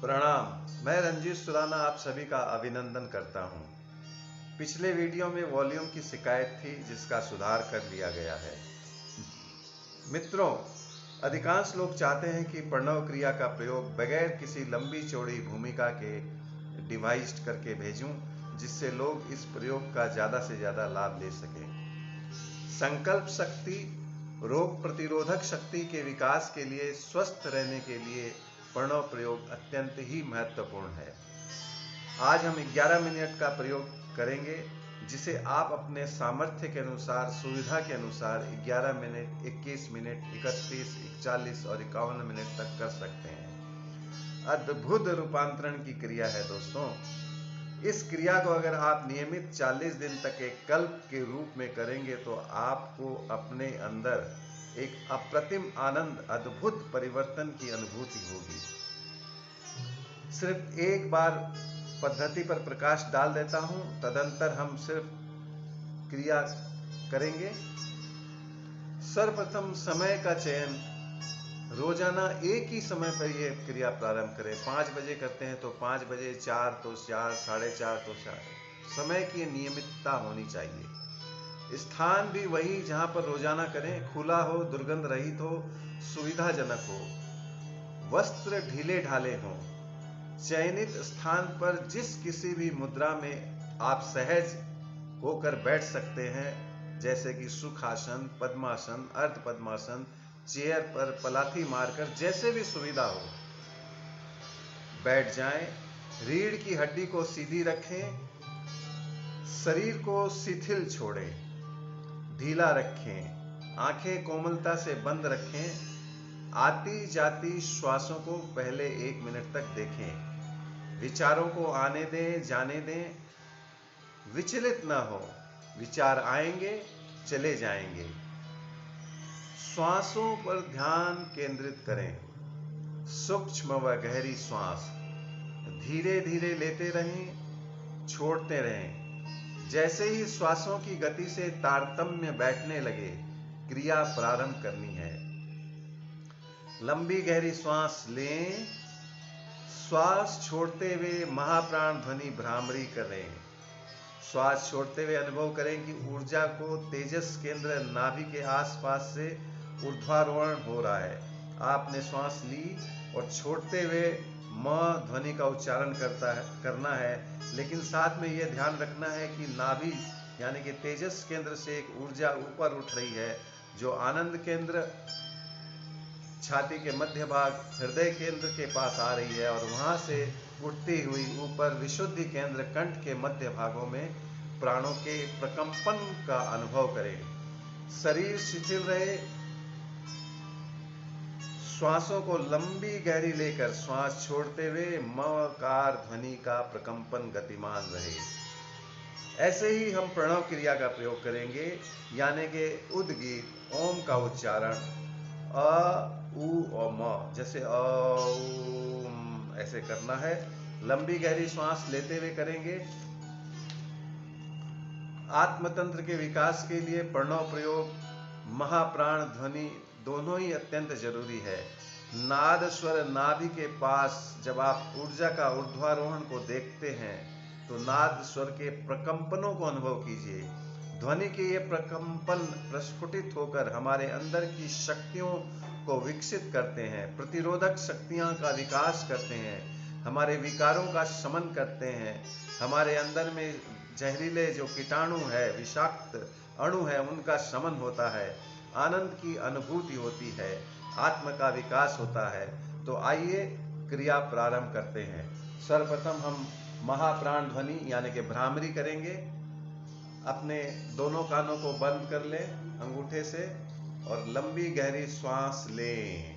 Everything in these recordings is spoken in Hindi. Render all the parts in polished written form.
प्रणाम। मैं रंजीत सुराना आप सभी का अभिनंदन करता हूं। पिछले वीडियो में वॉल्यूम की शिकायत थी जिसका सुधार कर लिया गया है। मित्रों, अधिकांश लोग चाहते हैं कि प्रणव क्रिया का प्रयोग बगैर किसी लंबी चौड़ी भूमिका के डिवाइस करके भेजूं, जिससे लोग इस प्रयोग का ज़्यादा से ज़्यादा लाभ ले सकें। संकल्प शक्ति, रोग प्रतिरोधक शक्ति के विकास के लिए, स्वस्थ रहने के लिए प्रणव प्रयोग अत्यंत ही महत्वपूर्ण है। आज हम 11 मिनट का प्रयोग करेंगे, जिसे आप अपने सामर्थ्य के अनुसार, सुविधा के अनुसार 11 मिनट, 21 मिनट, 31, 41 और 51 मिनट तक कर सकते हैं। अद्भुत रूपांतरण की क्रिया है दोस्तों। इस क्रिया को अगर आप नियमित 40 दिन तक एक कल्प के रूप में करेंगे तो आपको अपने अंदर एक अप्रतिम आनंद, अद्भुत परिवर्तन की अनुभूति होगी। सिर्फ एक बार पद्धति पर प्रकाश डाल देता हूं, तदंतर हम सिर्फ क्रिया करेंगे। सर्वप्रथम समय का चयन, रोजाना एक ही समय पर यह क्रिया प्रारंभ करें। 5 बजे करते हैं तो 5 बजे, 4 तो 4, 4:30 तो 4। समय की नियमितता होनी चाहिए। स्थान भी वही जहां पर रोजाना करें, खुला हो, दुर्गंध रहित हो, सुविधाजनक हो, वस्त्र ढीले ढाले हों। चयनित स्थान पर जिस किसी भी मुद्रा में आप सहज होकर बैठ सकते हैं, जैसे कि सुखासन, पद्मासन, अर्ध पद्मासन, चेयर पर पलाथी मारकर, जैसे भी सुविधा हो बैठ जाएं। रीढ़ की हड्डी को सीधी रखें, शरीर को शिथिल छोड़ें, ढीला रखें, आंखें कोमलता से बंद रखें। आती जाती श्वासों को पहले 1 मिनट तक देखें। विचारों को आने दें, जाने दें, विचलित न हो। विचार आएंगे, चले जाएंगे। श्वासों पर ध्यान केंद्रित करें। सूक्ष्म व गहरी श्वास धीरे धीरे लेते रहें, छोड़ते रहें। जैसे ही श्वासों की गति से तारतम्य बैठने लगे, क्रिया प्रारंभ करनी है। लंबी गहरी श्वास लें, श्वास छोड़ते हुए महाप्राण ध्वनि भ्रामरी करें। श्वास छोड़ते हुए अनुभव करें कि ऊर्जा को तेजस केंद्र नाभि के आसपास से ऊर्ध्वारोहण हो रहा है। आपने श्वास ली और छोड़ते हुए म ध्वनि का उच्चारण करना है, लेकिन साथ में यह ध्यान रखना है कि नाभि यानी कि तेजस केंद्र से एक ऊर्जा ऊपर उठ रही है, जो आनंद केंद्र छाती के मध्य भाग, हृदय केंद्र के पास आ रही है, और वहां से उठती हुई ऊपर विशुद्धि केंद्र कंठ के मध्य भागों में प्राणों के प्रकंपन का अनुभव करें। शरीर शिथिल रहे। श्वासों को लंबी गहरी लेकर श्वास छोड़ते हुए मकार ध्वनि का प्रकंपन गतिमान रहे। ऐसे ही हम प्रणव क्रिया का प्रयोग करेंगे, यानी कि उद्गीत ओम का उच्चारण अ, उ और म, जैसे ओम ऐसे करना है। लंबी गहरी श्वास लेते हुए करेंगे। आत्मतंत्र के विकास के लिए प्रणव प्रयोग, महाप्राण ध्वनि दोनों ही अत्यंत जरूरी है। नाद स्वर नाभि के पास जब आप ऊर्जा का ऊर्ध्वारोहण को देखते हैं, तो नाद स्वर के प्रकंपनों को अनुभव कीजिए। ध्वनि के ये प्रकंपन प्रस्फुटित होकर हमारे अंदर की शक्तियों को विकसित करते हैं, प्रतिरोधक शक्तियां का विकास करते हैं, हमारे विकारों का शमन करते हैं, हमारे अंदर में जहरीले जो कीटाणु है, विषाक्त अणु है, उनका शमन होता है, आनंद की अनुभूति होती है, आत्म का विकास होता है। तो आइए क्रिया प्रारंभ करते हैं। सर्वप्रथम हम महाप्राण ध्वनि यानी कि भ्रामरी करेंगे। अपने दोनों कानों को बंद कर लें अंगूठे से और लंबी गहरी श्वास लें।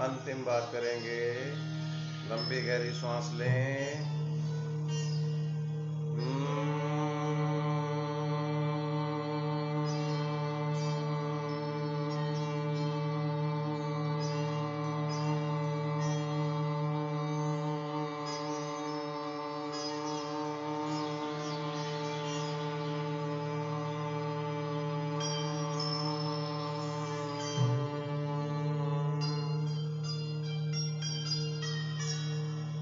अंतिम बार करेंगे। लंबी गहरी सांस लें।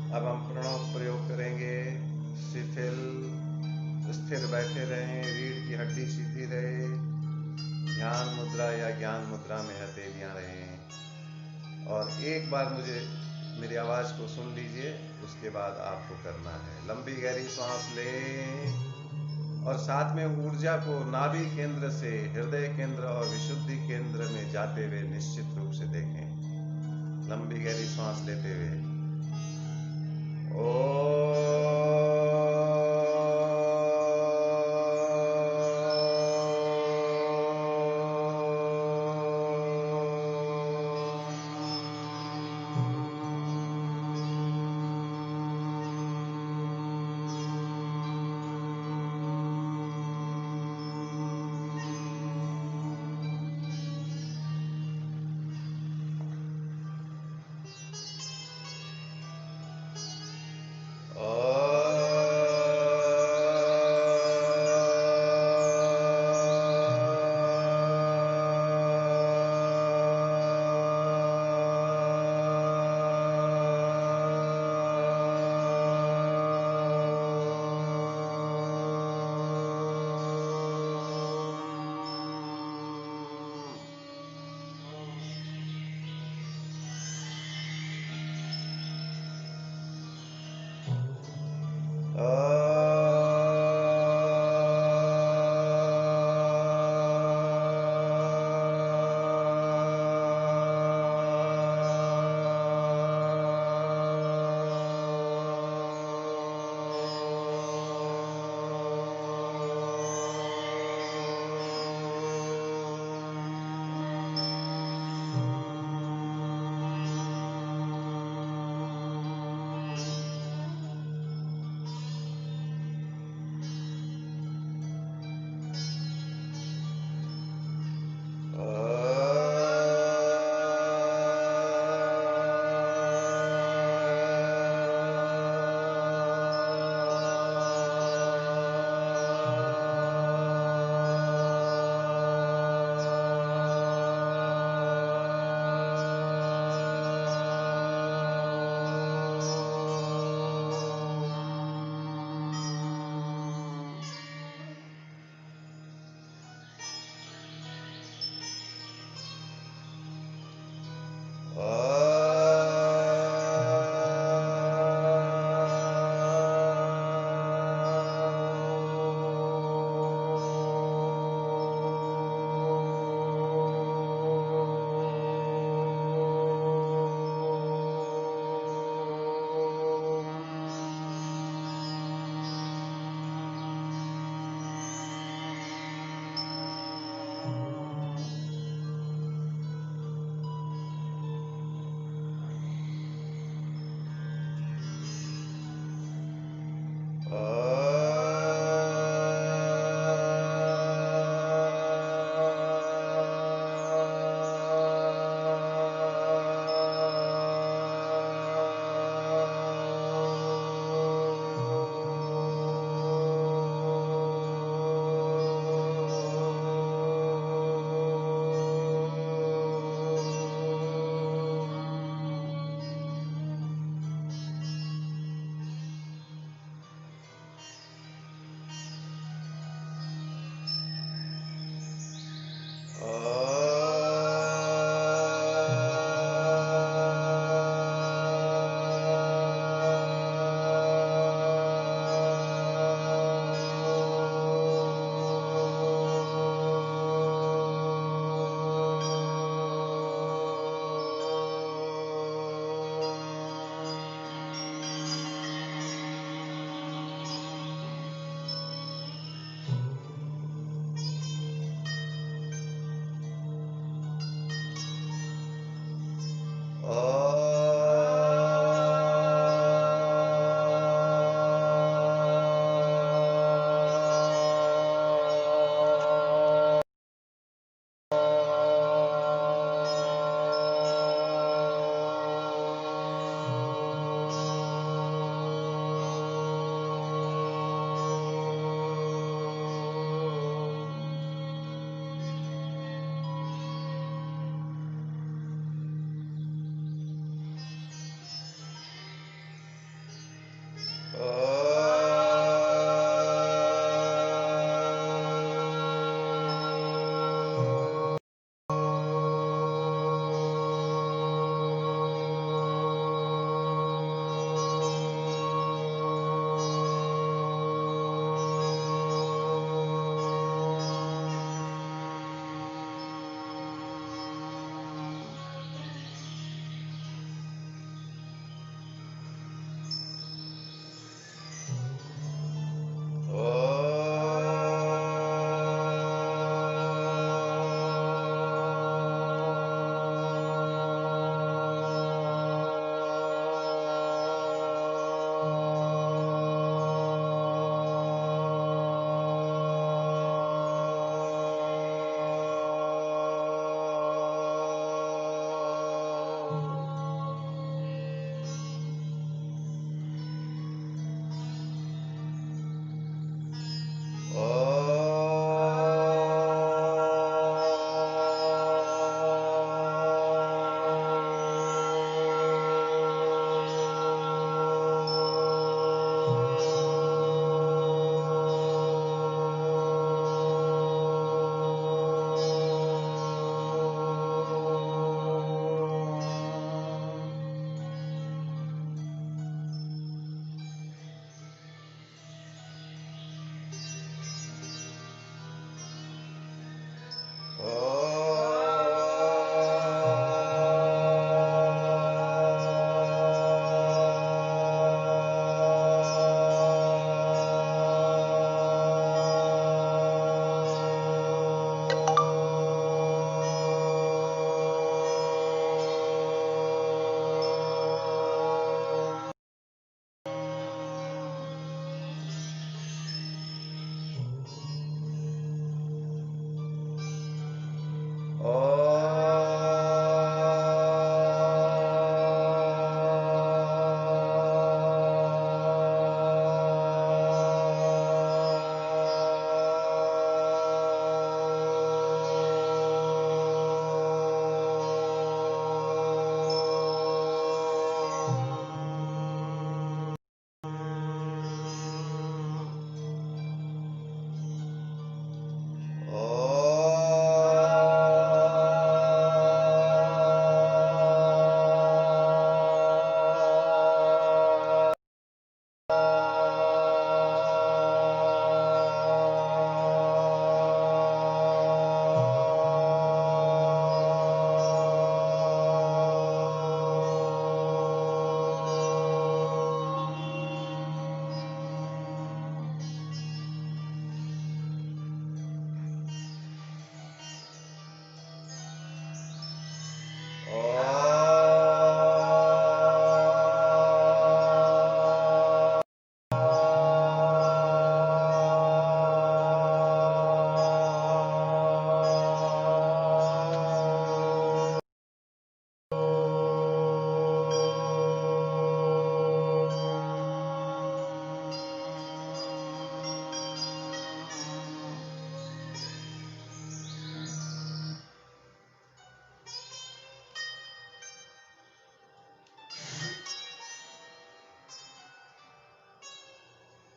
अब हम प्रणव प्रयोग करेंगे। शिथिल स्थिर बैठे रहें, रीढ़ की हड्डी सीधी रहे, ध्यान मुद्रा या ज्ञान मुद्रा में हथेलियां रहें। और एक बार मुझे मेरी आवाज़ को सुन लीजिए, उसके बाद आपको करना है। लंबी गहरी सांस लें और साथ में ऊर्जा को नाभि केंद्र से हृदय केंद्र और विशुद्धि केंद्र में जाते हुए निश्चित रूप से देखें। लंबी गहरी सांस लेते हुए ओ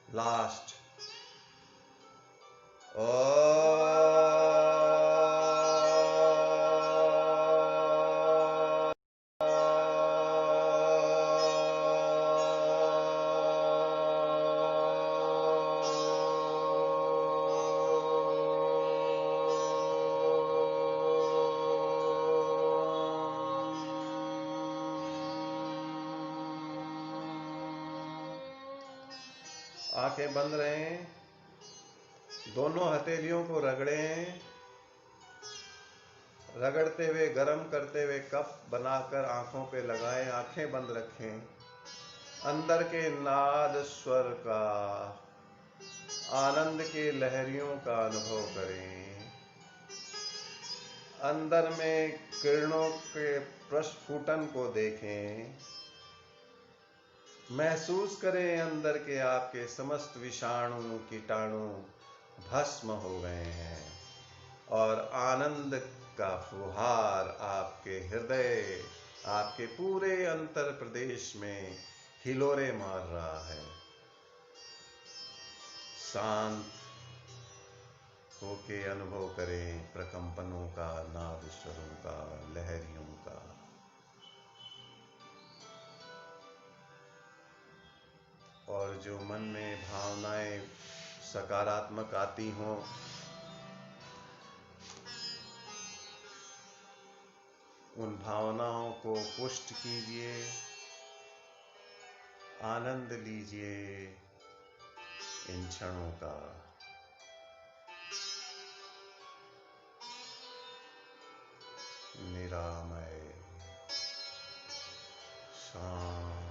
लास्ट। आंखें बंद रहें, दोनों हथेलियों को रगड़ें, रगड़ते हुए गर्म करते हुए कप बनाकर आंखों पे लगाएं, आंखें बंद रखें। अंदर के नाद स्वर का, आनंद के लहरियों का अनुभव करें। अंदर में किरणों के प्रस्फुटन को देखें। महसूस करें अंदर के आपके समस्त विषाणु कीटाणु भस्म हो गए हैं और आनंद का फुहार आपके हृदय, आपके पूरे अंतर प्रदेश में हिलोरे मार रहा है। शांत होके अनुभव करें प्रकंपनों का, नाद स्वरों का, लहरियों का। और जो मन में भावनाएं सकारात्मक आती हों, उन भावनाओं को पुष्ट कीजिए, आनंद लीजिए इन क्षणों का। निरामय, शांत,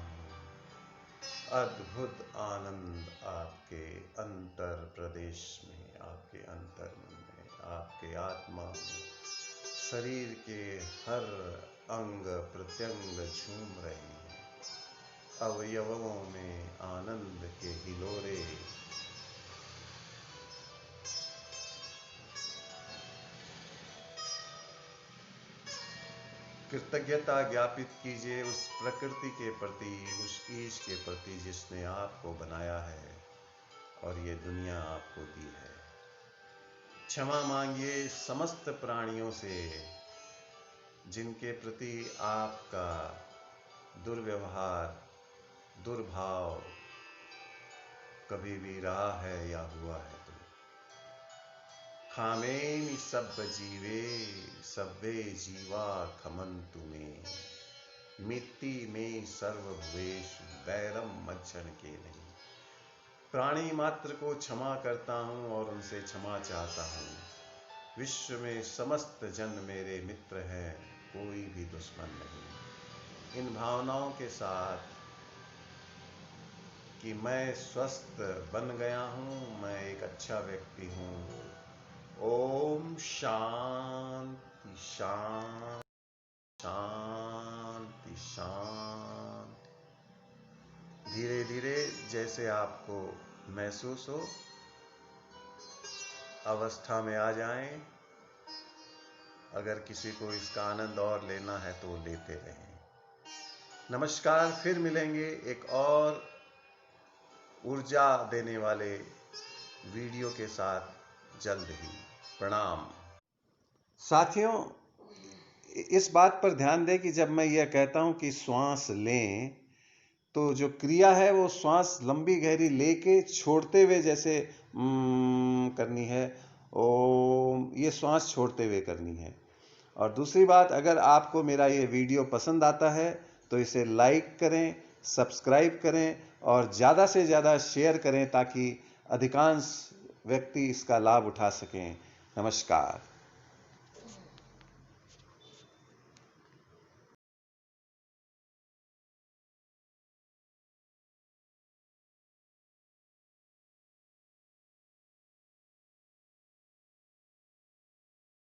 अद्भुत आनंद आपके अंतर प्रदेश में, आपके अंतर मन में, आपके आत्मा में, शरीर के हर अंग प्रत्यंग झूम रहे हैं। अवयवों में आनंद के हिलोरे। कृतज्ञता ज्ञापित कीजिए उस प्रकृति के प्रति, उस ईश के प्रति जिसने आपको बनाया है और ये दुनिया आपको दी है। क्षमा मांगिए समस्त प्राणियों से जिनके प्रति आपका दुर्व्यवहार, दुर्भाव कभी भी रहा है या हुआ है तो। खामेमि सब्ब जीवे सब्बे जीवा खमन्तु मे, मिट्टी में सर्वभूतेषु वैरम मज्जन के नहीं। प्राणी मात्र को क्षमा करता हूँ और उनसे क्षमा चाहता हूँ। विश्व में समस्त जन मेरे मित्र हैं, कोई भी दुश्मन नहीं। इन भावनाओं के साथ कि मैं स्वस्थ बन गया हूँ, मैं एक अच्छा व्यक्ति हूँ। ओम शांति शांति शांति शांति। धीरे धीरे जैसे आपको महसूस हो अवस्था में आ जाएं। अगर किसी को इसका आनंद और लेना है तो लेते रहें। नमस्कार, फिर मिलेंगे एक और ऊर्जा देने वाले वीडियो के साथ जल्द ही। प्रणाम। साथियों, इस बात पर ध्यान दें कि जब मैं यह कहता हूं कि श्वास लें तो जो क्रिया है वो श्वास लंबी गहरी लेके छोड़ते हुए जैसे करनी है, ओम, ये श्वास छोड़ते हुए करनी है। और दूसरी बात, अगर आपको मेरा ये वीडियो पसंद आता है तो इसे लाइक करें, सब्सक्राइब करें और ज़्यादा से ज़्यादा शेयर करें ताकि अधिकांश व्यक्ति इसका लाभ उठा सकें। नमस्कार।